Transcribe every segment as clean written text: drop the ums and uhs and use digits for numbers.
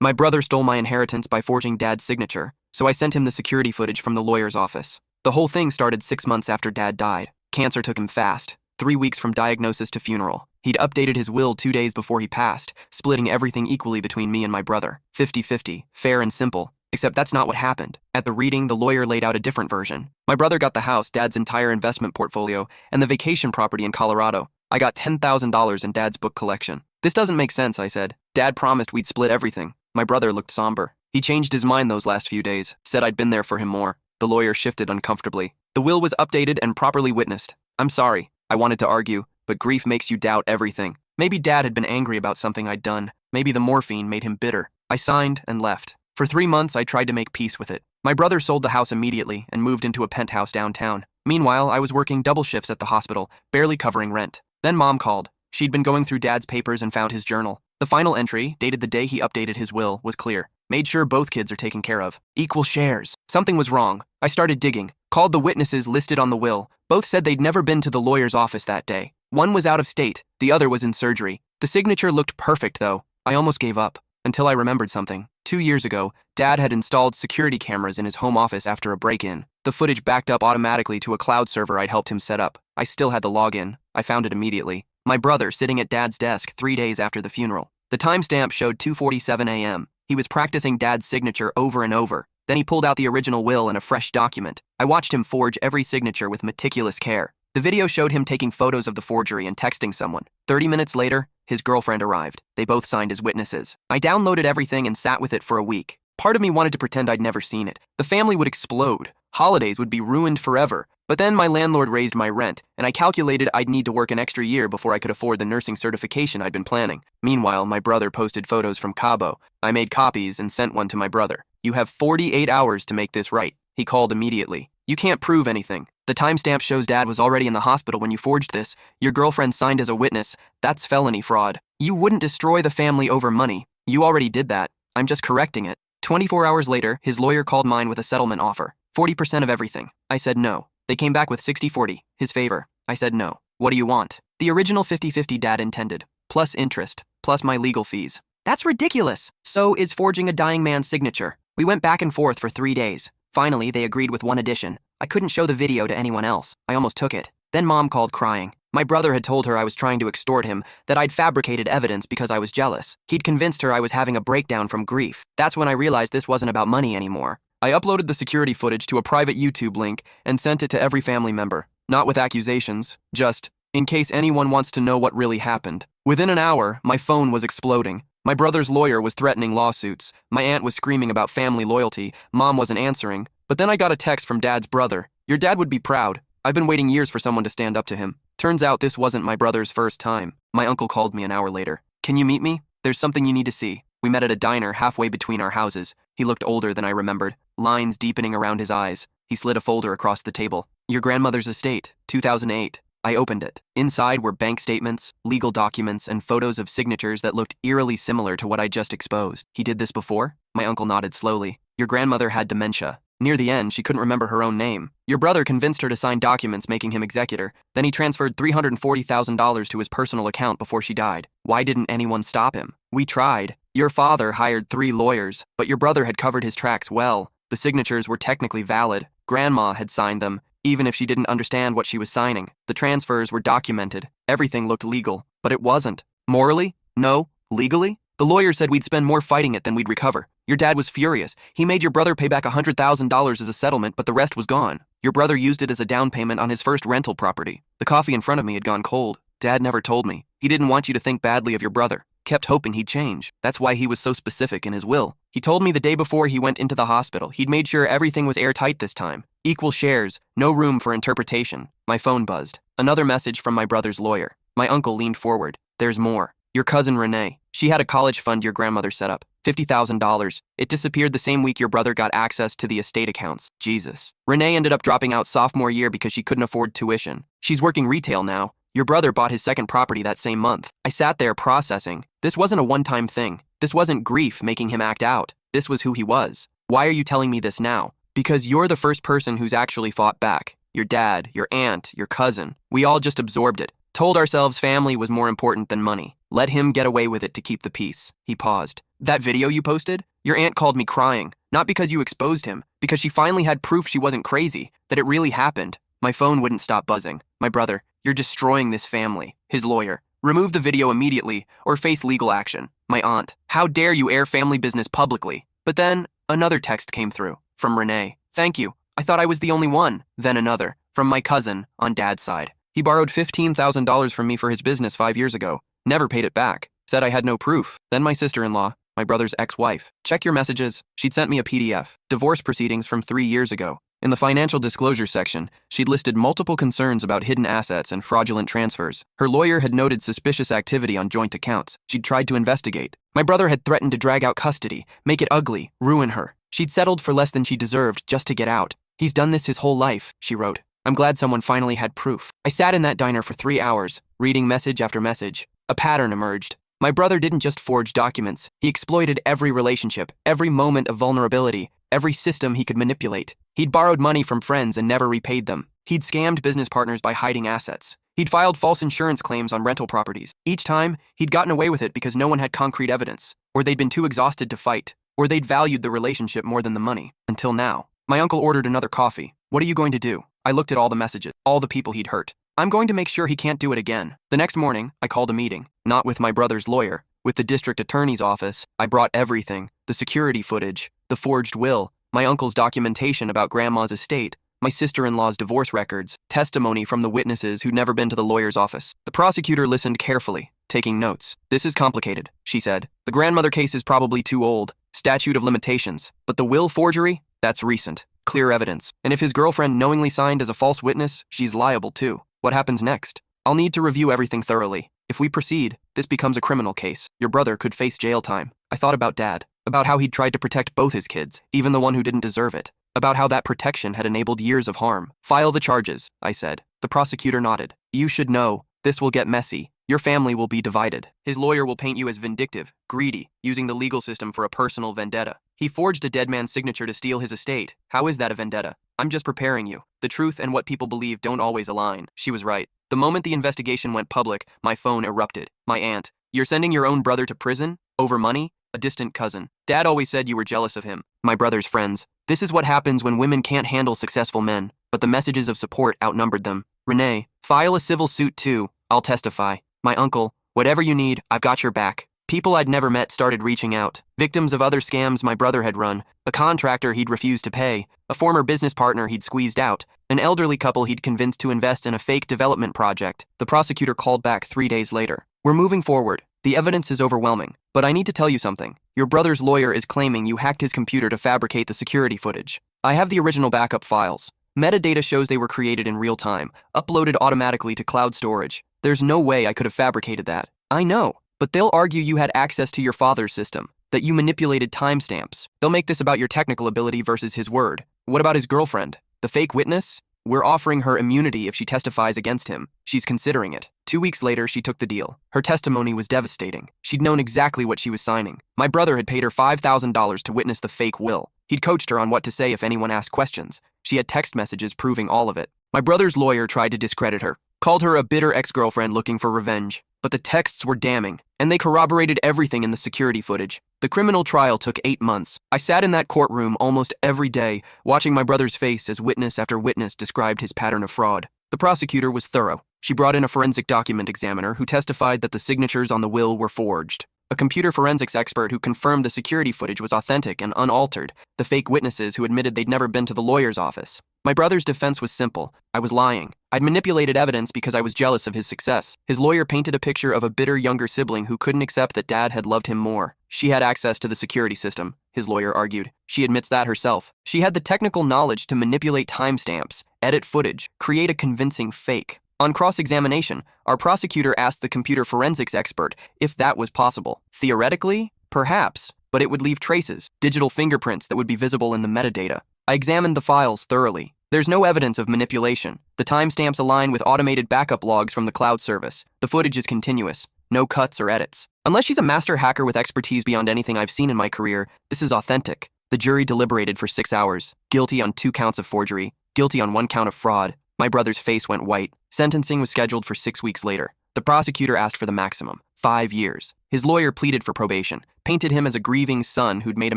My brother stole my inheritance by forging Dad's signature, so I sent him the security footage from the lawyer's office. The whole thing started 6 months after Dad died. Cancer took him fast, 3 weeks from diagnosis to funeral. He'd updated his will 2 days before he passed, splitting everything equally between me and my brother. 50-50, fair and simple. Except that's not what happened. At the reading, the lawyer laid out a different version. My brother got the house, Dad's entire investment portfolio, and the vacation property in Colorado. I got $10,000 in Dad's book collection. This doesn't make sense, I said. Dad promised we'd split everything. My brother looked somber. He changed his mind those last few days, said I'd been there for him more. The lawyer shifted uncomfortably. The will was updated and properly witnessed. I'm sorry. I wanted to argue, but grief makes you doubt everything. Maybe Dad had been angry about something I'd done. Maybe the morphine made him bitter. I signed and left. For 3 months, I tried to make peace with it. My brother sold the house immediately and moved into a penthouse downtown. Meanwhile, I was working double shifts at the hospital, barely covering rent. Then Mom called. She'd been going through Dad's papers and found his journal. The final entry, dated the day he updated his will, was clear. Made sure both kids are taken care of. Equal shares. Something was wrong. I started digging. Called the witnesses listed on the will. Both said they'd never been to the lawyer's office that day. One was out of state. The other was in surgery. The signature looked perfect, though. I almost gave up. Until I remembered something. 2 years ago, Dad had installed security cameras in his home office after a break-in. The footage backed up automatically to a cloud server I'd helped him set up. I still had the login. I found it immediately. My brother sitting at Dad's desk 3 days after the funeral. The timestamp showed 2:47 a.m. He was practicing Dad's signature over and over. Then he pulled out the original will and a fresh document. I watched him forge every signature with meticulous care. The video showed him taking photos of the forgery and texting someone. 30 minutes later, his girlfriend arrived. They both signed as witnesses. I downloaded everything and sat with it for a week. Part of me wanted to pretend I'd never seen it. The family would explode. Holidays would be ruined forever. But then my landlord raised my rent, and I calculated I'd need to work an extra year before I could afford the nursing certification I'd been planning. Meanwhile, my brother posted photos from Cabo. I made copies and sent one to my brother. You have 48 hours to make this right. He called immediately. You can't prove anything. The timestamp shows Dad was already in the hospital when you forged this. Your girlfriend signed as a witness. That's felony fraud. You wouldn't destroy the family over money. You already did that. I'm just correcting it. 24 hours later, his lawyer called mine with a settlement offer. 40% of everything. I said no. They came back with 60-40, his favor. I said no. What do you want? The original 50-50 Dad intended, plus interest, plus my legal fees. That's ridiculous. So is forging a dying man's signature. We went back and forth for 3 days. Finally, they agreed with one addition. I couldn't show the video to anyone else. I almost took it. Then Mom called crying. My brother had told her I was trying to extort him, that I'd fabricated evidence because I was jealous. He'd convinced her I was having a breakdown from grief. That's when I realized this wasn't about money anymore. I uploaded the security footage to a private YouTube link and sent it to every family member. Not with accusations, just in case anyone wants to know what really happened. Within an hour, my phone was exploding. My brother's lawyer was threatening lawsuits. My aunt was screaming about family loyalty. Mom wasn't answering. But then I got a text from Dad's brother. Your dad would be proud. I've been waiting years for someone to stand up to him. Turns out this wasn't my brother's first time. My uncle called me an hour later. Can you meet me? There's something you need to see. We met at a diner halfway between our houses. He looked older than I remembered, lines deepening around his eyes. He slid a folder across the table. Your grandmother's estate, 2008. I opened it. Inside were bank statements, legal documents, and photos of signatures that looked eerily similar to what I just exposed. He did this before? My uncle nodded slowly. Your grandmother had dementia. Near the end, she couldn't remember her own name. Your brother convinced her to sign documents making him executor. Then he transferred $340,000 to his personal account before she died. Why didn't anyone stop him? We tried. Your father hired 3 lawyers, but your brother had covered his tracks well. The signatures were technically valid. Grandma had signed them, even if she didn't understand what she was signing. The transfers were documented. Everything looked legal, but it wasn't. Morally? No. Legally? The lawyer said we'd spend more fighting it than we'd recover. Your dad was furious. He made your brother pay back $100,000 as a settlement, but the rest was gone. Your brother used it as a down payment on his first rental property. The coffee in front of me had gone cold. Dad never told me. He didn't want you to think badly of your brother. Kept hoping he'd change. That's why he was so specific in his will. He told me the day before he went into the hospital, he'd made sure everything was airtight this time. Equal shares, no room for interpretation. My phone buzzed. Another message from my brother's lawyer. My uncle leaned forward. There's more. Your cousin Renee. She had a college fund your grandmother set up. $50,000. It disappeared the same week your brother got access to the estate accounts. Jesus. Renee ended up dropping out sophomore year because she couldn't afford tuition. She's working retail now. Your brother bought his second property that same month. I sat there processing. This wasn't a one-time thing. This wasn't grief making him act out. This was who he was. Why are you telling me this now? Because you're the first person who's actually fought back. Your dad, your aunt, your cousin. We all just absorbed it. Told ourselves family was more important than money. Let him get away with it to keep the peace. He paused. That video you posted? Your aunt called me crying, not because you exposed him, because she finally had proof she wasn't crazy, that it really happened. My phone wouldn't stop buzzing. My brother, you're destroying this family. His lawyer. Remove the video immediately or face legal action. My aunt. How dare you air family business publicly? But then, another text came through, from Renee. Thank you. I thought I was the only one. Then another, from my cousin, on Dad's side. He borrowed $15,000 from me for his business 5 years ago. Never paid it back. Said I had no proof. Then my sister-in-law, my brother's ex-wife. Check your messages. She'd sent me a PDF. Divorce proceedings from 3 years ago. In the financial disclosure section, she'd listed multiple concerns about hidden assets and fraudulent transfers. Her lawyer had noted suspicious activity on joint accounts. She'd tried to investigate. My brother had threatened to drag out custody, make it ugly, ruin her. She'd settled for less than she deserved just to get out. He's done this his whole life, she wrote. I'm glad someone finally had proof. I sat in that diner for 3 hours, reading message after message. A pattern emerged. My brother didn't just forge documents. He exploited every relationship, every moment of vulnerability, every system he could manipulate. He'd borrowed money from friends and never repaid them. He'd scammed business partners by hiding assets. He'd filed false insurance claims on rental properties. Each time, he'd gotten away with it because no one had concrete evidence, or they'd been too exhausted to fight, or they'd valued the relationship more than the money. Until now. My uncle ordered another coffee. What are you going to do? I looked at all the messages, all the people he'd hurt. I'm going to make sure he can't do it again. The next morning, I called a meeting. Not with my brother's lawyer, with the district attorney's office. I brought everything. The security footage, the forged will, my uncle's documentation about grandma's estate, my sister-in-law's divorce records, testimony from the witnesses who'd never been to the lawyer's office. The prosecutor listened carefully, taking notes. This is complicated, she said. The grandmother case is probably too old, statute of limitations. But the will forgery? That's recent. Clear evidence. And if his girlfriend knowingly signed as a false witness, she's liable too. What happens next? I'll need to review everything thoroughly. If we proceed, this becomes a criminal case. Your brother could face jail time. I thought about Dad. About how he'd tried to protect both his kids, even the one who didn't deserve it. About how that protection had enabled years of harm. File the charges, I said. The prosecutor nodded. You should know, this will get messy. Your family will be divided. His lawyer will paint you as vindictive, greedy, using the legal system for a personal vendetta. He forged a dead man's signature to steal his estate. How is that a vendetta? I'm just preparing you. The truth and what people believe don't always align. She was right. The moment the investigation went public, my phone erupted. My aunt. You're sending your own brother to prison? Over money? A distant cousin. Dad always said you were jealous of him. My brother's friends. This is what happens when women can't handle successful men. But the messages of support outnumbered them. Renee, file a civil suit too. I'll testify. My uncle, whatever you need, I've got your back. People I'd never met started reaching out. Victims of other scams my brother had run. A contractor he'd refused to pay. A former business partner he'd squeezed out. An elderly couple he'd convinced to invest in a fake development project. The prosecutor called back 3 days later. We're moving forward. The evidence is overwhelming. But I need to tell you something. Your brother's lawyer is claiming you hacked his computer to fabricate the security footage. I have the original backup files. Metadata shows they were created in real time, uploaded automatically to cloud storage. There's no way I could have fabricated that. I know, but they'll argue you had access to your father's system, that you manipulated timestamps. They'll make this about your technical ability versus his word. What about his girlfriend? The fake witness? We're offering her immunity if she testifies against him. She's considering it. 2 weeks later, she took the deal. Her testimony was devastating. She'd known exactly what she was signing. My brother had paid her $5,000 to witness the fake will. He'd coached her on what to say if anyone asked questions. She had text messages proving all of it. My brother's lawyer tried to discredit her, called her a bitter ex-girlfriend looking for revenge. But the texts were damning, and they corroborated everything in the security footage. The criminal trial took 8 months. I sat in that courtroom almost every day, watching my brother's face as witness after witness described his pattern of fraud. The prosecutor was thorough. She brought in a forensic document examiner who testified that the signatures on the will were forged. A computer forensics expert who confirmed the security footage was authentic and unaltered. The fake witnesses who admitted they'd never been to the lawyer's office. My brother's defense was simple. I was lying. I'd manipulated evidence because I was jealous of his success. His lawyer painted a picture of a bitter younger sibling who couldn't accept that Dad had loved him more. She had access to the security system, his lawyer argued. She admits that herself. She had the technical knowledge to manipulate timestamps, edit footage, create a convincing fake. On cross-examination, our prosecutor asked the computer forensics expert if that was possible. Theoretically, perhaps, but it would leave traces, digital fingerprints that would be visible in the metadata. I examined the files thoroughly. There's no evidence of manipulation. The timestamps align with automated backup logs from the cloud service. The footage is continuous. No cuts or edits. Unless she's a master hacker with expertise beyond anything I've seen in my career, this is authentic. The jury deliberated for 6 hours. Guilty on 2 counts of forgery. Guilty on 1 count of fraud. My brother's face went white. Sentencing was scheduled for 6 weeks later. The prosecutor asked for the maximum, 5 years. His lawyer pleaded for probation, painted him as a grieving son who'd made a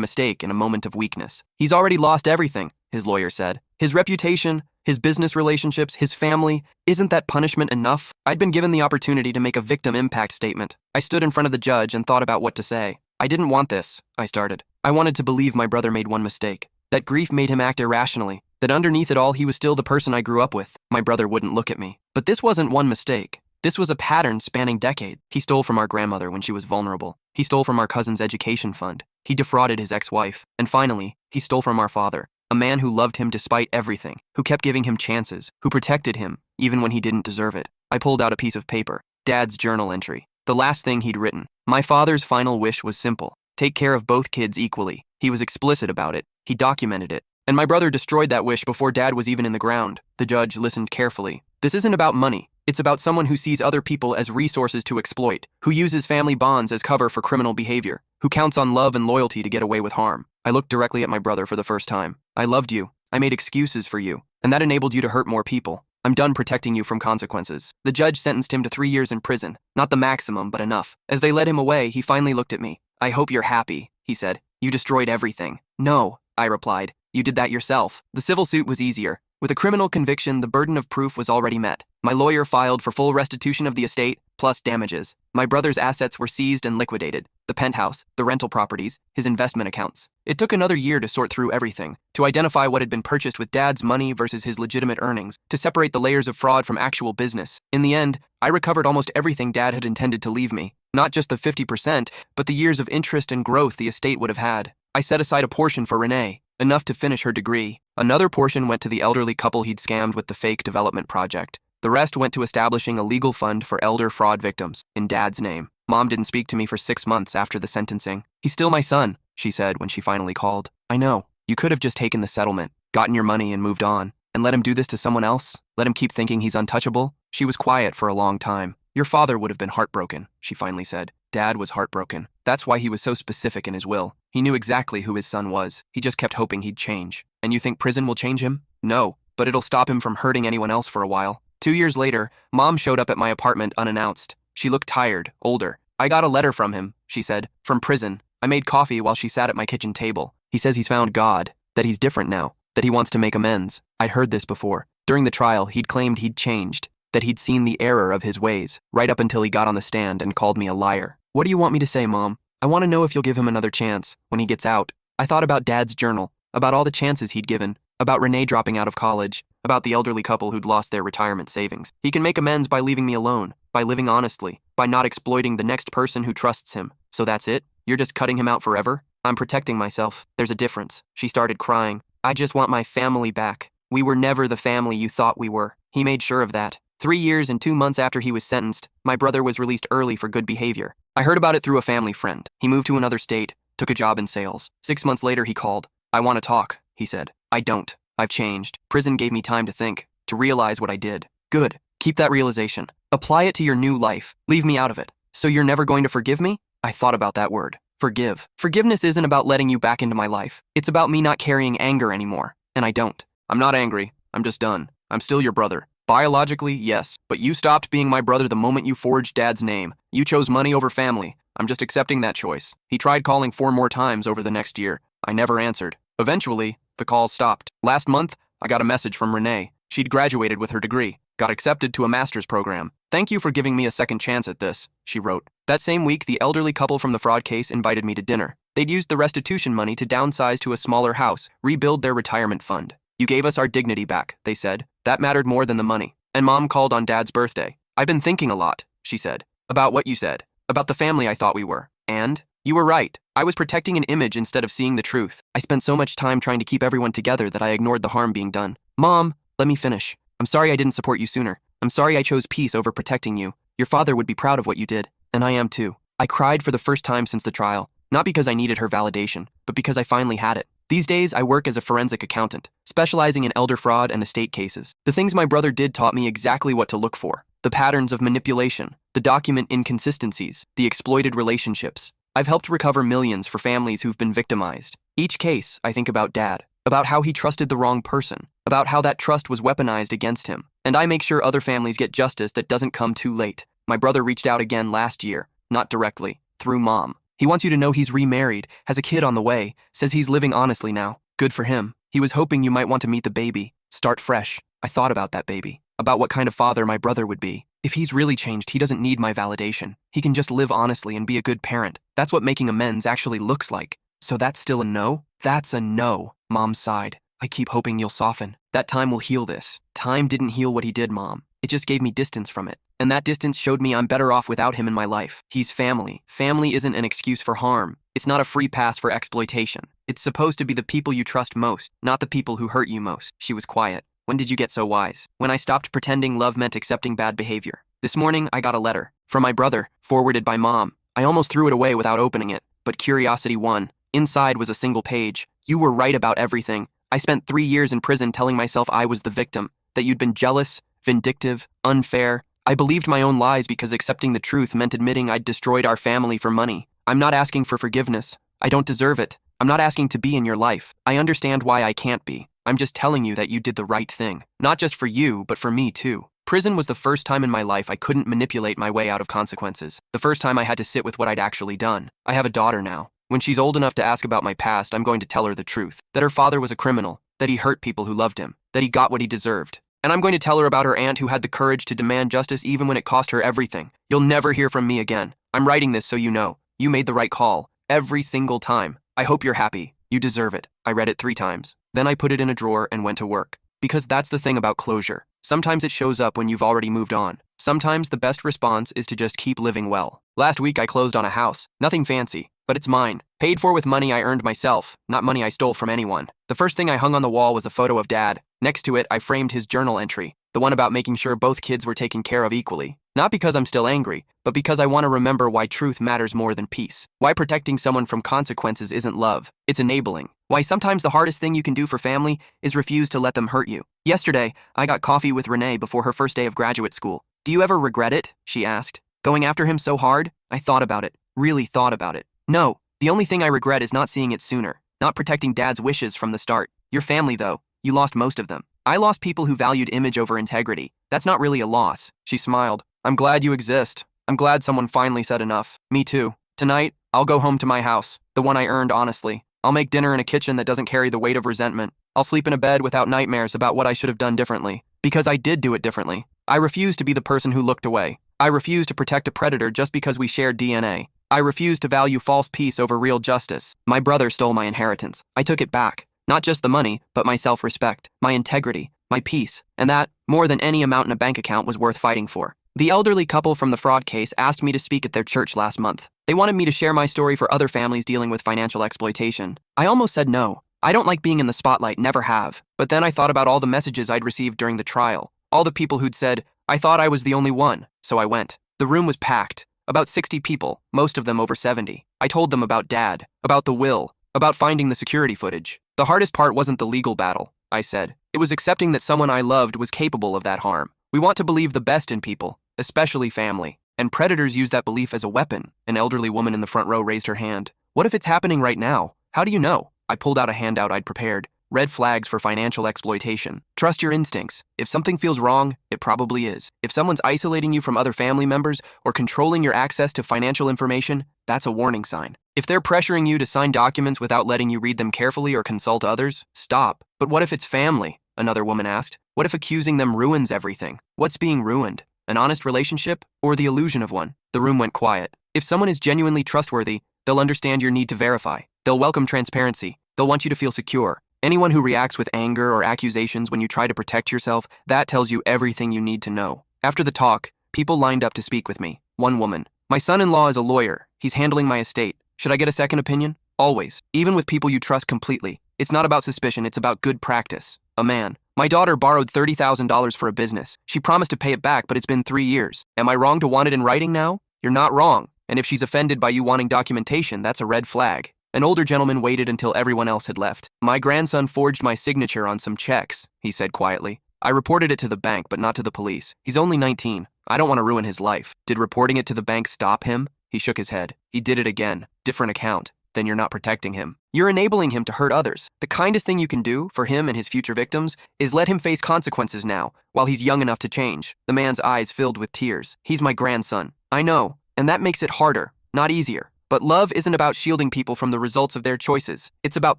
mistake in a moment of weakness. He's already lost everything, his lawyer said. His reputation, his business relationships, his family. Isn't that punishment enough? I'd been given the opportunity to make a victim impact statement. I stood in front of the judge and thought about what to say. I didn't want this, I started. I wanted to believe my brother made one mistake. That grief made him act irrationally. That underneath it all, he was still the person I grew up with. My brother wouldn't look at me. But this wasn't one mistake. This was a pattern spanning decades. He stole from our grandmother when she was vulnerable. He stole from our cousin's education fund. He defrauded his ex-wife. And finally, he stole from our father. A man who loved him despite everything, who kept giving him chances, who protected him, even when he didn't deserve it. I pulled out a piece of paper. Dad's journal entry. The last thing he'd written. My father's final wish was simple. Take care of both kids equally. He was explicit about it. He documented it. And my brother destroyed that wish before Dad was even in the ground. The judge listened carefully. This isn't about money. It's about someone who sees other people as resources to exploit, who uses family bonds as cover for criminal behavior, who counts on love and loyalty to get away with harm. I looked directly at my brother for the first time. I loved you. I made excuses for you. And that enabled you to hurt more people. I'm done protecting you from consequences. The judge sentenced him to 3 years in prison. Not the maximum, but enough. As they led him away, he finally looked at me. I hope you're happy, he said. You destroyed everything. No, I replied. You did that yourself. The civil suit was easier. With a criminal conviction, the burden of proof was already met. My lawyer filed for full restitution of the estate, plus damages. My brother's assets were seized and liquidated. The penthouse, the rental properties, his investment accounts. It took another year to sort through everything, to identify what had been purchased with Dad's money versus his legitimate earnings, to separate the layers of fraud from actual business. In the end, I recovered almost everything Dad had intended to leave me. Not just the 50%, but the years of interest and growth the estate would have had. I set aside a portion for Renee, enough to finish her degree. Another portion went to the elderly couple he'd scammed with the fake development project. The rest went to establishing a legal fund for elder fraud victims, in Dad's name. Mom didn't speak to me for 6 months after the sentencing. He's still my son, she said when she finally called. I know. You could have just taken the settlement, gotten your money and moved on, and let him do this to someone else? Let him keep thinking he's untouchable? She was quiet for a long time. Your father would have been heartbroken, she finally said. Dad was heartbroken. That's why he was so specific in his will. He knew exactly who his son was. He just kept hoping he'd change. And you think prison will change him? No, but it'll stop him from hurting anyone else for a while. 2 years later, Mom showed up at my apartment unannounced. She looked tired, older. I got a letter from him, she said, from prison. I made coffee while she sat at my kitchen table. He says he's found God, that he's different now, that he wants to make amends. I'd heard this before. During the trial, he'd claimed he'd changed, that he'd seen the error of his ways, right up until he got on the stand and called me a liar. What do you want me to say, Mom? I want to know if you'll give him another chance when he gets out. I thought about Dad's journal, about all the chances he'd given, about Renee dropping out of college, about the elderly couple who'd lost their retirement savings. He can make amends by leaving me alone, by living honestly, by not exploiting the next person who trusts him. So that's it? You're just cutting him out forever? I'm protecting myself. There's a difference. She started crying. I just want my family back. We were never the family you thought we were. He made sure of that. 3 years and 2 months after he was sentenced, my brother was released early for good behavior. I heard about it through a family friend. He moved to another state, took a job in sales. 6 months later, he called. I want to talk, he said. I don't. I've changed. Prison gave me time to think, to realize what I did. Good. Keep that realization. Apply it to your new life. Leave me out of it. So you're never going to forgive me? I thought about that word. Forgive. Forgiveness isn't about letting you back into my life. It's about me not carrying anger anymore. And I don't. I'm not angry. I'm just done. I'm still your brother. Biologically, yes, but you stopped being my brother the moment you forged Dad's name. You chose money over family. I'm just accepting that choice. He tried calling 4 more times over the next year. I never answered. Eventually, the calls stopped. Last month, I got a message from Renee. She'd graduated with her degree, got accepted to a master's program. Thank you for giving me a second chance at this, she wrote. That same week, the elderly couple from the fraud case invited me to dinner. They'd used the restitution money to downsize to a smaller house, rebuild their retirement fund. You gave us our dignity back, they said. That mattered more than the money. And Mom called on Dad's birthday. I've been thinking a lot, she said, about what you said, about the family I thought we were. And you were right. I was protecting an image instead of seeing the truth. I spent so much time trying to keep everyone together that I ignored the harm being done. Mom, let me finish. I'm sorry I didn't support you sooner. I'm sorry I chose peace over protecting you. Your father would be proud of what you did, and I am too. I cried for the first time since the trial, not because I needed her validation, but because I finally had it. These days, I work as a forensic accountant, specializing in elder fraud and estate cases. The things my brother did taught me exactly what to look for. The patterns of manipulation, the document inconsistencies, the exploited relationships. I've helped recover millions for families who've been victimized. Each case, I think about Dad, about how he trusted the wrong person, about how that trust was weaponized against him. And I make sure other families get justice that doesn't come too late. My brother reached out again last year, not directly, through Mom. He wants you to know he's remarried, has a kid on the way, says he's living honestly now. Good for him. He was hoping you might want to meet the baby. Start fresh. I thought about that baby. About what kind of father my brother would be. If he's really changed, he doesn't need my validation. He can just live honestly and be a good parent. That's what making amends actually looks like. So that's still a no? That's a no, Mom sighed. I keep hoping you'll soften. That time will heal this. Time didn't heal what he did, Mom. It just gave me distance from it. And that distance showed me I'm better off without him in my life. He's family. Family isn't an excuse for harm. It's not a free pass for exploitation. It's supposed to be the people you trust most, not the people who hurt you most. She was quiet. When did you get so wise? When I stopped pretending love meant accepting bad behavior. This morning, I got a letter. From my brother, forwarded by Mom. I almost threw it away without opening it, but curiosity won. Inside was a single page. You were right about everything. I spent 3 years in prison telling myself I was the victim, that you'd been jealous, vindictive, unfair. I believed my own lies because accepting the truth meant admitting I'd destroyed our family for money. I'm not asking for forgiveness. I don't deserve it. I'm not asking to be in your life. I understand why I can't be. I'm just telling you that you did the right thing. Not just for you, but for me too. Prison was the first time in my life I couldn't manipulate my way out of consequences. The first time I had to sit with what I'd actually done. I have a daughter now. When she's old enough to ask about my past, I'm going to tell her the truth. That her father was a criminal. That he hurt people who loved him. That he got what he deserved. And I'm going to tell her about her aunt who had the courage to demand justice even when it cost her everything. You'll never hear from me again. I'm writing this so you know. You made the right call. Every single time. I hope you're happy. You deserve it. I read it 3 times. Then I put it in a drawer and went to work. Because that's the thing about closure. Sometimes it shows up when you've already moved on. Sometimes the best response is to just keep living well. Last week I closed on a house. Nothing fancy, but it's mine. Paid for with money I earned myself, not money I stole from anyone. The first thing I hung on the wall was a photo of Dad. Next to it, I framed his journal entry, the one about making sure both kids were taken care of equally. Not because I'm still angry, but because I want to remember why truth matters more than peace. Why protecting someone from consequences isn't love, it's enabling. Why sometimes the hardest thing you can do for family is refuse to let them hurt you. Yesterday, I got coffee with Renee before her first day of graduate school. Do you ever regret it? She asked. Going after him so hard? I thought about it. Really thought about it. No, the only thing I regret is not seeing it sooner. Not protecting Dad's wishes from the start. Your family, though, you lost most of them. I lost people who valued image over integrity. That's not really a loss. She smiled. I'm glad you exist. I'm glad someone finally said enough. Me too. Tonight, I'll go home to my house, the one I earned honestly. I'll make dinner in a kitchen that doesn't carry the weight of resentment. I'll sleep in a bed without nightmares about what I should have done differently. Because I did do it differently. I refuse to be the person who looked away. I refuse to protect a predator just because we shared DNA. I refuse to value false peace over real justice. My brother stole my inheritance. I took it back. Not just the money, but my self-respect, my integrity, my peace. And that, more than any amount in a bank account, was worth fighting for. The elderly couple from the fraud case asked me to speak at their church last month. They wanted me to share my story for other families dealing with financial exploitation. I almost said no. I don't like being in the spotlight, never have. But then I thought about all the messages I'd received during the trial. All the people who'd said, I thought I was the only one, so I went. The room was packed. About 60 people, most of them over 70. I told them about Dad, about the will, about finding the security footage. The hardest part wasn't the legal battle, I said. It was accepting that someone I loved was capable of that harm. We want to believe the best in people, especially family. And predators use that belief as a weapon. An elderly woman in the front row raised her hand. What if it's happening right now? How do you know? I pulled out a handout I'd prepared. Red flags for financial exploitation. Trust your instincts. If something feels wrong, it probably is. If someone's isolating you from other family members or controlling your access to financial information, that's a warning sign. If they're pressuring you to sign documents without letting you read them carefully or consult others, stop. But what if it's family? Another woman asked. What if accusing them ruins everything? What's being ruined? An honest relationship or the illusion of one? The room went quiet. If someone is genuinely trustworthy, they'll understand your need to verify. They'll welcome transparency. They'll want you to feel secure. Anyone who reacts with anger or accusations when you try to protect yourself, that tells you everything you need to know. After the talk, people lined up to speak with me. One woman. My son-in-law is a lawyer. He's handling my estate. Should I get a second opinion? Always. Even with people you trust completely. It's not about suspicion, it's about good practice. A man. My daughter borrowed $30,000 for a business. She promised to pay it back, but it's been 3 years. Am I wrong to want it in writing now? You're not wrong. And if she's offended by you wanting documentation, that's a red flag. An older gentleman waited until everyone else had left. My grandson forged my signature on some checks, he said quietly. I reported it to the bank, but not to the police. He's only 19. I don't want to ruin his life. Did reporting it to the bank stop him? He shook his head. He did it again. Different account. Then you're not protecting him. You're enabling him to hurt others. The kindest thing you can do for him and his future victims is let him face consequences now, while he's young enough to change. The man's eyes filled with tears. He's my grandson. I know. and that makes it harder, not easier. But love isn't about shielding people from the results of their choices. It's about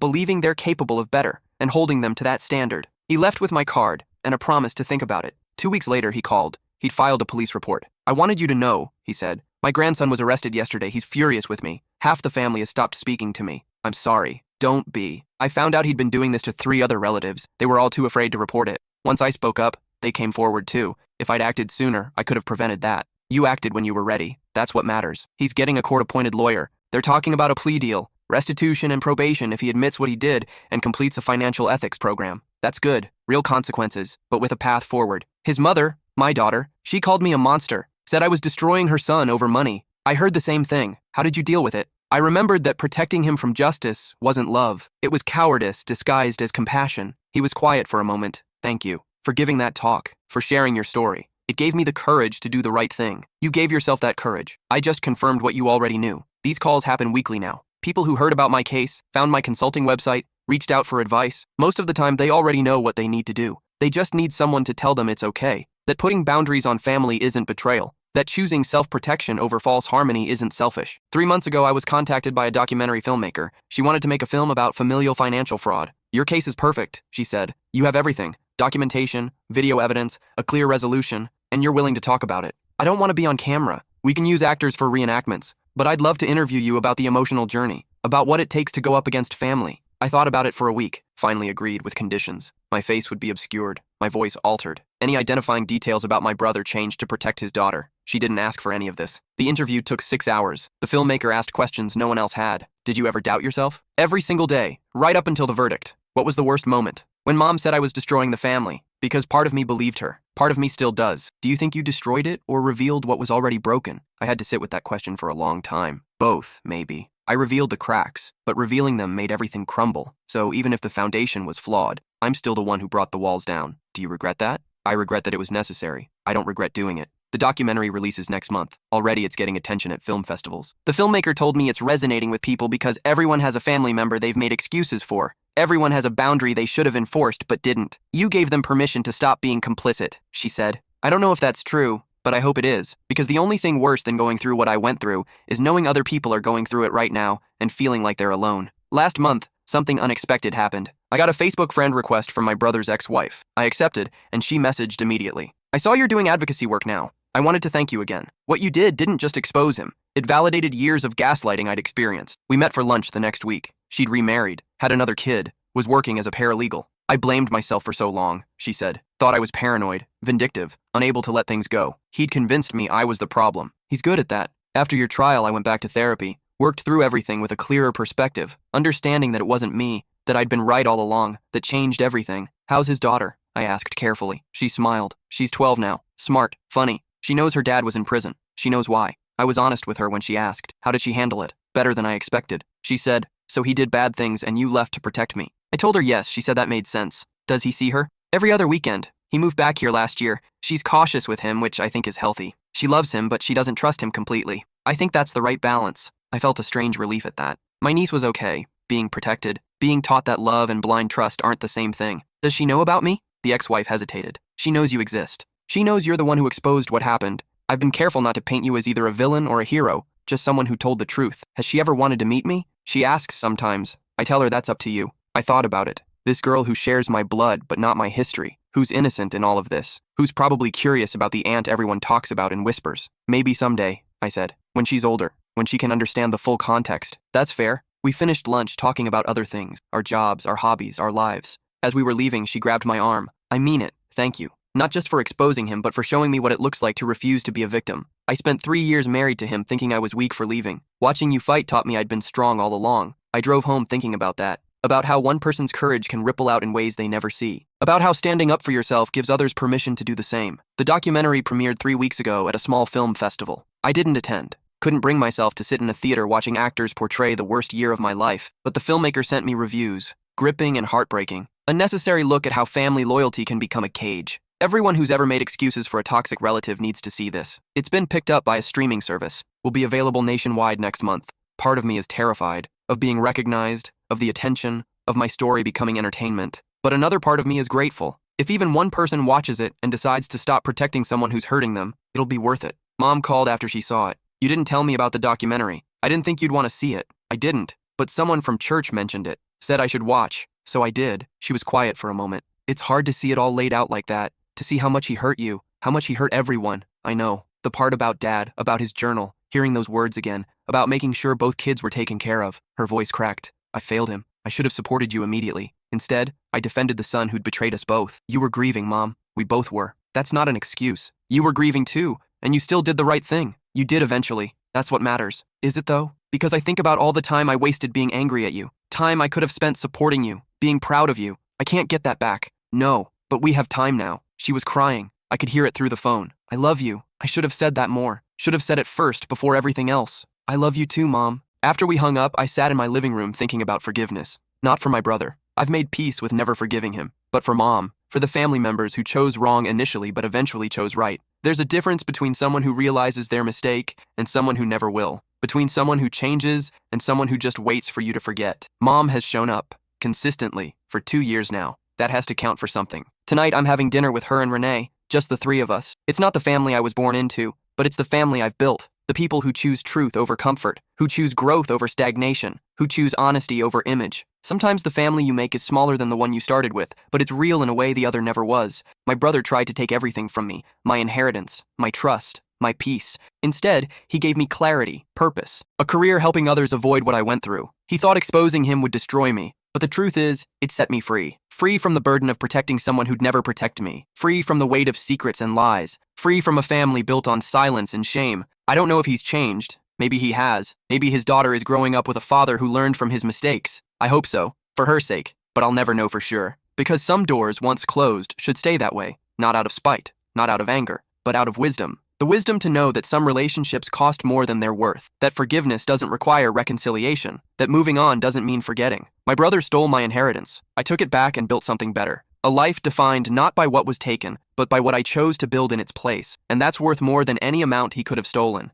believing they're capable of better and holding them to that standard. He left with my card and a promise to think about it. 2 weeks later, he called. He'd filed a police report. "I wanted you to know," he said. "My grandson was arrested yesterday. He's furious with me. Half the family has stopped speaking to me. I'm sorry." "Don't be." I found out he'd been doing this to 3 other relatives. They were all too afraid to report it. Once I spoke up, they came forward too. If I'd acted sooner, I could have prevented that. You acted when you were ready. That's what matters. He's getting a court-appointed lawyer. They're talking about a plea deal, restitution and probation if he admits what he did and completes a financial ethics program. That's good. Real consequences, but with a path forward. His mother, my daughter, she called me a monster, said I was destroying her son over money. I heard the same thing. How did you deal with it? I remembered that protecting him from justice wasn't love. It was cowardice disguised as compassion. He was quiet for a moment. "Thank you for giving that talk, for sharing your story. It gave me the courage to do the right thing." "You gave yourself that courage. I just confirmed what you already knew." These calls happen weekly now. People who heard about my case, found my consulting website, reached out for advice. Most of the time, they already know what they need to do. They just need someone to tell them it's okay, that putting boundaries on family isn't betrayal, that choosing self-protection over false harmony isn't selfish. 3 months ago, I was contacted by a documentary filmmaker. She wanted to make a film about familial financial fraud. "Your case is perfect," she said. "You have everything. Documentation, video evidence, a clear resolution, and you're willing to talk about it. I don't want to be on camera. We can use actors for reenactments, but I'd love to interview you about the emotional journey, about what it takes to go up against family." I thought about it for a week, finally agreed with conditions. My face would be obscured, my voice altered. Any identifying details about my brother changed to protect his daughter. She didn't ask for any of this. The interview took 6 hours. The filmmaker asked questions no one else had. "Did you ever doubt yourself?" "Every single day, right up until the verdict." "What was the worst moment?" "When Mom said I was destroying the family, because part of me believed her. Part of me still does." "Do you think you destroyed it or revealed what was already broken?" I had to sit with that question for a long time. Both, maybe. I revealed the cracks, but revealing them made everything crumble. So even if the foundation was flawed, I'm still the one who brought the walls down. Do you regret that? I regret that it was necessary. I don't regret doing it. The documentary releases next month. Already it's getting attention at film festivals. The filmmaker told me it's resonating with people because everyone has a family member they've made excuses for. Everyone has a boundary they should have enforced but didn't. You gave them permission to stop being complicit, she said. I don't know if that's true, but I hope it is, because the only thing worse than going through what I went through is knowing other people are going through it right now and feeling like they're alone. Last month, something unexpected happened. I got a Facebook friend request from my brother's ex-wife. I accepted, and she messaged immediately. "I saw you're doing advocacy work now. I wanted to thank you again. What you did didn't just expose him. It validated years of gaslighting I'd experienced." We met for lunch the next week. She'd remarried, had another kid, was working as a paralegal. "I blamed myself for so long," she said. "Thought I was paranoid, vindictive, unable to let things go. He'd convinced me I was the problem. He's good at that. After your trial, I went back to therapy, worked through everything with a clearer perspective, understanding that it wasn't me, that I'd been right all along, that changed everything." "How's his daughter?" I asked carefully. She smiled. "She's 12 now. Smart, funny. She knows her dad was in prison. She knows why." I was honest with her when she asked. How did she handle it? Better than I expected. She said, "So he did bad things and you left to protect me." I told her yes. She said that made sense. "Does he see her?" "Every other weekend. He moved back here last year. She's cautious with him, which I think is healthy. She loves him, but she doesn't trust him completely. I think that's the right balance." I felt a strange relief at that. My niece was okay, being protected, being taught that love and blind trust aren't the same thing. "Does she know about me?" The ex-wife hesitated. "She knows you exist. She knows you're the one who exposed what happened. I've been careful not to paint you as either a villain or a hero, just someone who told the truth. Has she ever wanted to meet me?" She asks sometimes. I tell her that's up to you. I thought about it. This girl who shares my blood but not my history, who's innocent in all of this, who's probably curious about the aunt everyone talks about in whispers. "Maybe someday," I said, "when she's older, when she can understand the full context." "That's fair." We finished lunch talking about other things, our jobs, our hobbies, our lives. As we were leaving, she grabbed my arm. "I mean it. Thank you. Not just for exposing him, but for showing me what it looks like to refuse to be a victim. I spent 3 years married to him thinking I was weak for leaving. Watching you fight taught me I'd been strong all along." I drove home thinking about that. About how one person's courage can ripple out in ways they never see. About how standing up for yourself gives others permission to do the same. The documentary premiered 3 weeks ago at a small film festival. I didn't attend. Couldn't bring myself to sit in a theater watching actors portray the worst year of my life, but the filmmaker sent me reviews. Gripping and heartbreaking. A necessary look at how family loyalty can become a cage. Everyone who's ever made excuses for a toxic relative needs to see this. It's been picked up by a streaming service. Will be available nationwide next month. Part of me is terrified of being recognized, of the attention, of my story becoming entertainment. But another part of me is grateful. If even one person watches it and decides to stop protecting someone who's hurting them, it'll be worth it. Mom called after she saw it. You didn't tell me about the documentary. I didn't think you'd want to see it. I didn't. But someone from church mentioned it, said I should watch. So I did. She was quiet for a moment. It's hard to see it all laid out like that, to see how much he hurt you, how much he hurt everyone. I know. The part about Dad, about his journal, hearing those words again, about making sure both kids were taken care of. Her voice cracked. I failed him. I should have supported you immediately. Instead, I defended the son who'd betrayed us both. You were grieving, Mom. We both were. That's not an excuse. You were grieving too, and you still did the right thing. You did eventually. That's what matters. Is it though? Because I think about all the time I wasted being angry at you. Time I could have spent supporting you, being proud of you. I can't get that back. No, but we have time now. She was crying. I could hear it through the phone. I love you. I should have said that more. Should have said it first before everything else. I love you too, Mom. After we hung up, I sat in my living room thinking about forgiveness. Not for my brother. I've made peace with never forgiving him. But for Mom. For the family members who chose wrong initially but eventually chose right. There's a difference between someone who realizes their mistake and someone who never will. Between someone who changes and someone who just waits for you to forget. Mom has shown up, consistently, for 2 years now. That has to count for something. Tonight I'm having dinner with her and Renee, just the three of us. It's not the family I was born into, but it's the family I've built. The people who choose truth over comfort, who choose growth over stagnation, who choose honesty over image. Sometimes the family you make is smaller than the one you started with, but it's real in a way the other never was. My brother tried to take everything from me, my inheritance, my trust, my peace. Instead, he gave me clarity, purpose, a career helping others avoid what I went through. He thought exposing him would destroy me, but the truth is, it set me free. Free from the burden of protecting someone who'd never protect me. Free from the weight of secrets and lies. Free from a family built on silence and shame. I don't know if he's changed. Maybe he has. Maybe his daughter is growing up with a father who learned from his mistakes. I hope so, for her sake, but I'll never know for sure. Because some doors, once closed, should stay that way. Not out of spite, not out of anger, but out of wisdom. The wisdom to know that some relationships cost more than they're worth, that forgiveness doesn't require reconciliation, that moving on doesn't mean forgetting. My brother stole my inheritance. I took it back and built something better. A life defined not by what was taken, but by what I chose to build in its place. And that's worth more than any amount he could have stolen.